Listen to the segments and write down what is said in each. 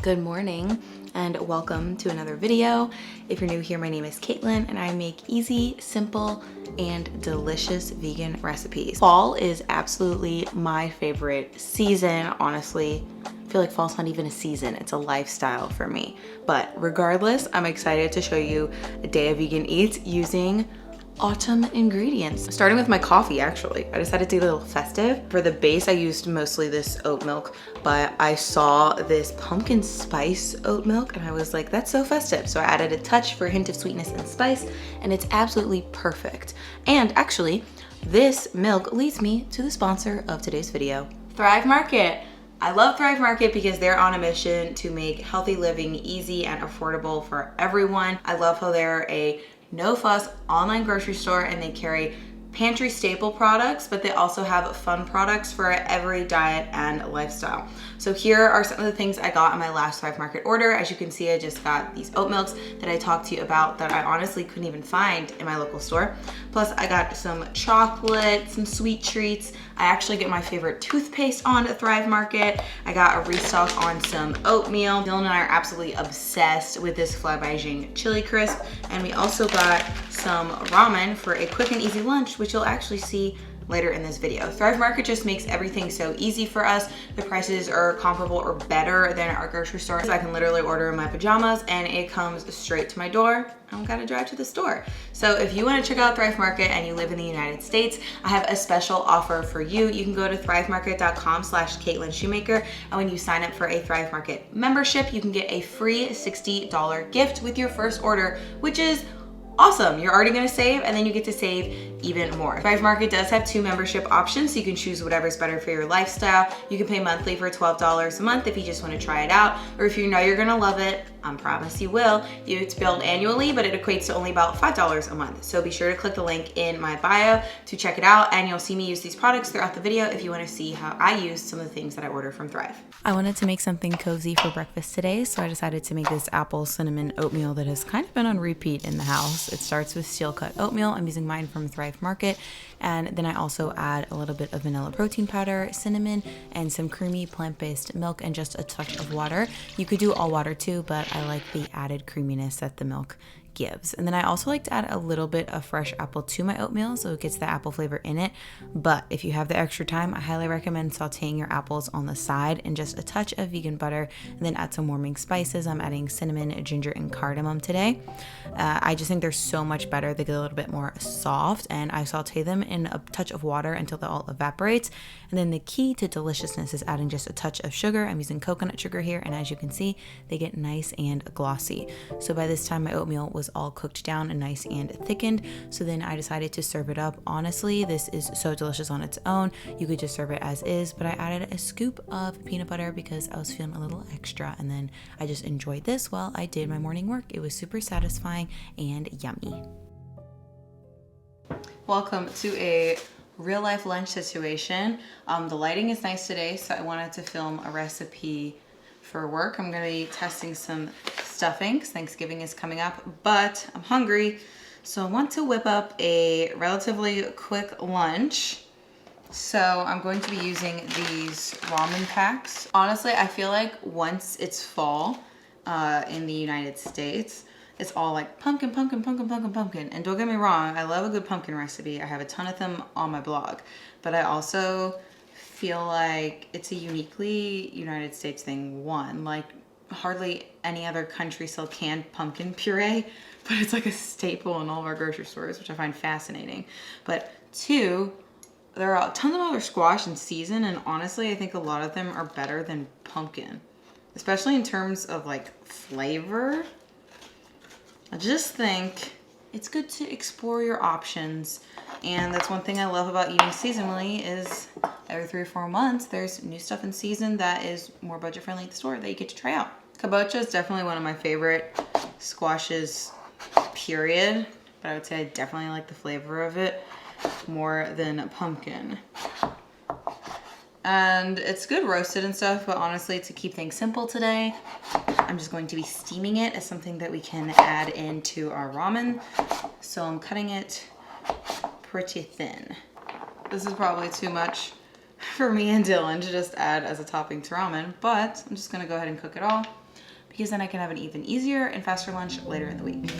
Good morning and welcome to another video. If you're new here, my name is Caitlin and I make easy, simple, and delicious vegan recipes. Fall is absolutely my favorite season, honestly. I feel like fall's not even a season, it's a lifestyle for me. But regardless, I'm excited to show you a day of vegan eats using autumn ingredients. Starting with my coffee, actually. I decided to get a little festive. For the base, I used mostly this oat milk, but I saw this pumpkin spice oat milk and I was like, that's so festive. So I added a touch for a hint of sweetness and spice, and it's absolutely perfect. And actually, this milk leads me to the sponsor of today's video, Thrive Market. I love Thrive Market because they're on a mission to make healthy living easy and affordable for everyone. I love how they're a no fuss online grocery store and they carry pantry staple products, but they also have fun products for every diet and lifestyle. So here are some of the things I got on my last Thrive Market order. As you can see, I just got these oat milks that I talked to you about that I honestly couldn't even find in my local store. Plus I got some chocolate, some sweet treats. I actually get my favorite toothpaste on Thrive Market. I got a restock on some oatmeal. Dylan and I are absolutely obsessed with this Fly by Jing chili crisp. And we also got some ramen for a quick and easy lunch, which you'll actually see later in this video. Thrive Market just makes everything so easy for us. The prices are comparable or better than our grocery store. So I can literally order in my pajamas and it comes straight to my door. I don't gotta drive to the store. So if you wanna check out Thrive Market and you live in the United States, I have a special offer for you. You can go to thrivemarket.com/Caitlin Shoemaker, and when you sign up for a Thrive Market membership, you can get a free $60 gift with your first order, which is awesome. You're already gonna save and then you get to save even more. Thrive Market does have 2 membership options, so you can choose whatever's better for your lifestyle. You can pay monthly for $12 a month if you just wanna try it out, or if you know you're gonna love it, I promise you will. It's billed annually, but it equates to only about $5 a month. So be sure to click the link in my bio to check it out, and you'll see me use these products throughout the video if you wanna see how I use some of the things that I order from Thrive. I wanted to make something cozy for breakfast today, so I decided to make this apple cinnamon oatmeal that has kind of been on repeat in the house. It starts with steel cut oatmeal. I'm using mine from Thrive Market, and then I also add a little bit of vanilla protein powder, cinnamon, and some creamy plant-based milk and just a touch of water. You could do all water too, but I like the added creaminess that the milk gives. And then I also like to add a little bit of fresh apple to my oatmeal so it gets the apple flavor in it. But if you have the extra time, I highly recommend sauteing your apples on the side and just a touch of vegan butter, and then add some warming spices. I'm adding cinnamon, ginger, and cardamom today. I just think they're so much better. They get a little bit more soft, and I saute them in a touch of water until they all evaporates. And then the key to deliciousness is adding just a touch of sugar. I'm using coconut sugar here, and as you can see, they get nice and glossy. So by this time, my oatmeal was all cooked down and nice and thickened. So then I decided to serve it up. Honestly, this is so delicious on its own. You could just serve it as is, but I added a scoop of peanut butter because I was feeling a little extra, and then I just enjoyed this while I did my morning work. It was super satisfying and yummy. Welcome to a real life lunch situation. The lighting is nice today, so I wanted to film a recipe for work. I'm gonna be testing some stuffing because Thanksgiving is coming up, but I'm hungry, so I want to whip up a relatively quick lunch. So I'm going to be using these ramen packs. Honestly, I feel like once it's fall in the United States, it's all like pumpkin, pumpkin, pumpkin, pumpkin, pumpkin. And don't get me wrong, I love a good pumpkin recipe. I have a ton of them on my blog, but I also feel like it's a uniquely United States thing. One, like hardly any other country sells canned pumpkin puree, but it's like a staple in all of our grocery stores, which I find fascinating. But 2, there are tons of other squash in season, and honestly, I think a lot of them are better than pumpkin, especially in terms of like flavor. I just think it's good to explore your options, and that's one thing I love about eating seasonally is every 3 or 4 months there's new stuff in season that is more budget friendly at the store that you get to try out. Kabocha is definitely one of my favorite squashes, period, but I would say I definitely like the flavor of it more than pumpkin. And it's good roasted and stuff, but honestly, to keep things simple today, I'm just going to be steaming it as something that we can add into our ramen. So I'm cutting it pretty thin. This is probably too much for me and Dylan to just add as a topping to ramen, but I'm just gonna go ahead and cook it all. because then I can have an even easier and faster lunch later in the week.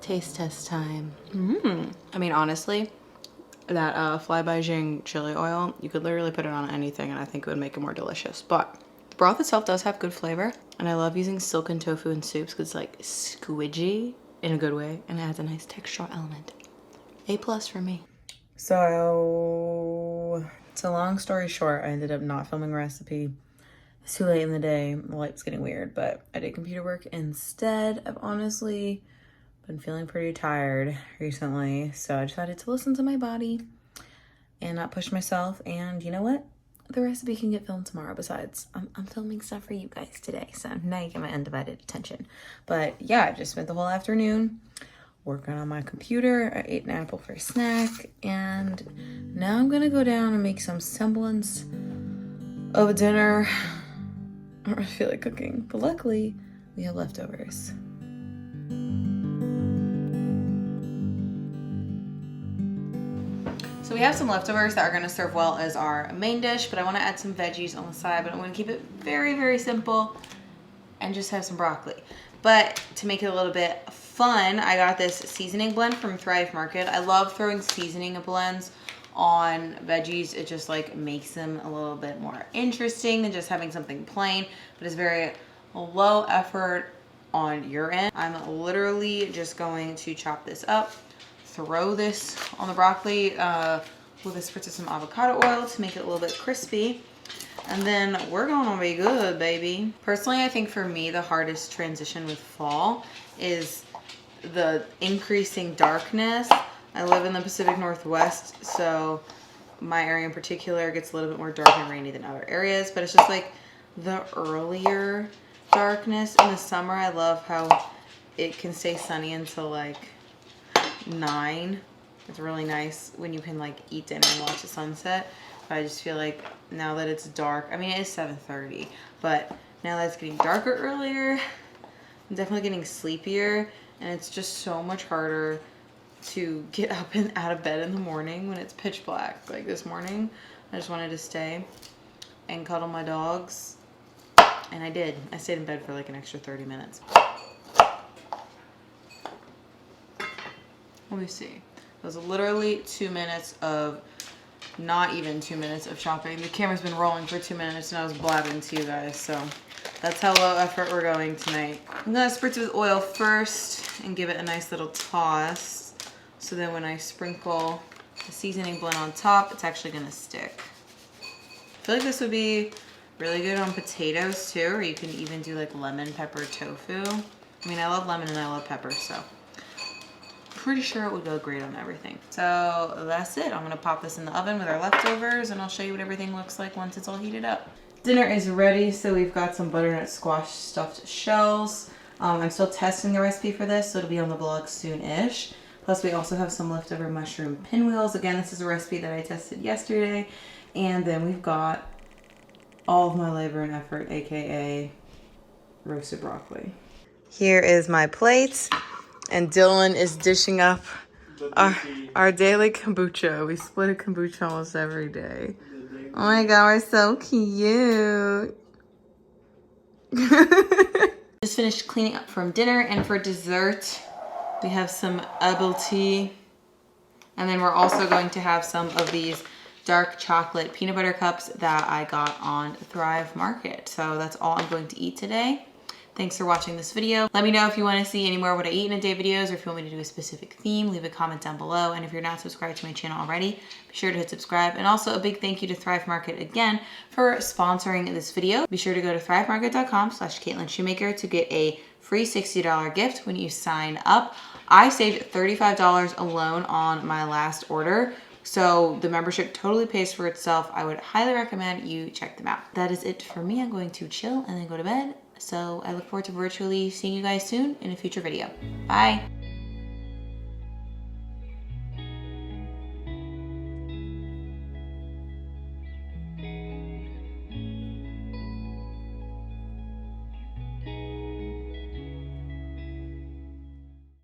Taste test time. I mean, honestly, that Fly by Jing chili oil, you could literally put it on anything and I think it would make it more delicious. But the broth itself does have good flavor, and I love using silken tofu in soups because it's like squidgy in a good way and it adds a nice textural element. A+ for me. So, it's a long story short, I ended up not filming a recipe. It's too late in the day, the light's getting weird, but I did computer work instead. I've honestly been feeling pretty tired recently, so I decided to listen to my body and not push myself. And you know what? The recipe can get filmed tomorrow. Besides, I'm filming stuff for you guys today, so now you get my undivided attention. But yeah, I just spent the whole afternoon working on my computer. I ate an apple for a snack, and now I'm gonna go down and make some semblance of a dinner. I don't really feel like cooking, but luckily we have leftovers. So we have some leftovers that are gonna serve well as our main dish, but I wanna add some veggies on the side, but I'm gonna keep it very, very simple and just have some broccoli. But to make it a little bit fun, I got this seasoning blend from Thrive Market. I love throwing seasoning blends on veggies. It just like makes them a little bit more interesting than just having something plain, but it's very low effort on your end. I'm literally just going to chop this up, throw this on the broccoli with a spritz of some avocado oil to make it a little bit crispy. And then we're gonna be good, baby. Personally, I think for me, the hardest transition with fall is the increasing darkness. I live in the Pacific Northwest, so my area in particular gets a little bit more dark and rainy than other areas, but it's just like the earlier darkness. In the summer, I love how it can stay sunny until like 9. It's really nice when you can like eat dinner and watch the sunset. But I just feel like now that it's dark, I mean it is 7:30, but now that it's getting darker earlier, I'm definitely getting sleepier, and it's just so much harder to get up and out of bed in the morning when it's pitch black. Like this morning, I just wanted to stay and cuddle my dogs, and I did. I stayed in bed for like an extra 30 minutes. Let me see. It was literally 2 minutes of, not even 2 minutes of chopping. The camera's been rolling for 2 minutes and I was blabbing to you guys, so that's how low effort we're going tonight. I'm gonna spritz it with oil first and give it a nice little toss, so then when I sprinkle the seasoning blend on top, it's actually gonna stick. I feel like this would be really good on potatoes too, or you can even do like lemon pepper tofu. I mean, I love lemon and I love pepper, so pretty sure it would go great on everything. So that's it. I'm gonna pop this in the oven with our leftovers, and I'll show you what everything looks like once it's all heated up. Dinner is ready, so we've got some butternut squash stuffed shells. I'm still testing the recipe for this, so it'll be on the blog soon-ish. Plus we also have some leftover mushroom pinwheels. Again, this is a recipe that I tested yesterday. And then we've got all of my labor and effort, aka roasted broccoli. Here is my plate. And Dylan is dishing up our daily kombucha. We split a kombucha almost every day. Oh my god, we're so cute. Just finished cleaning up from dinner, and for dessert, we have some herbal tea. And then we're also going to have some of these dark chocolate peanut butter cups that I got on Thrive Market. So that's all I'm going to eat today. Thanks for watching this video. Let me know if you want to see any more what I eat in a day videos, or if you want me to do a specific theme, leave a comment down below. And if you're not subscribed to my channel already, be sure to hit subscribe. And also a big thank you to Thrive Market again for sponsoring this video. Be sure to go to thrivemarket.com/Caitlin Shoemaker to get a free $60 gift when you sign up. I saved $35 alone on my last order. So the membership totally pays for itself. I would highly recommend you check them out. That is it for me. I'm going to chill and then go to bed. So I look forward to virtually seeing you guys soon in a future video. Bye.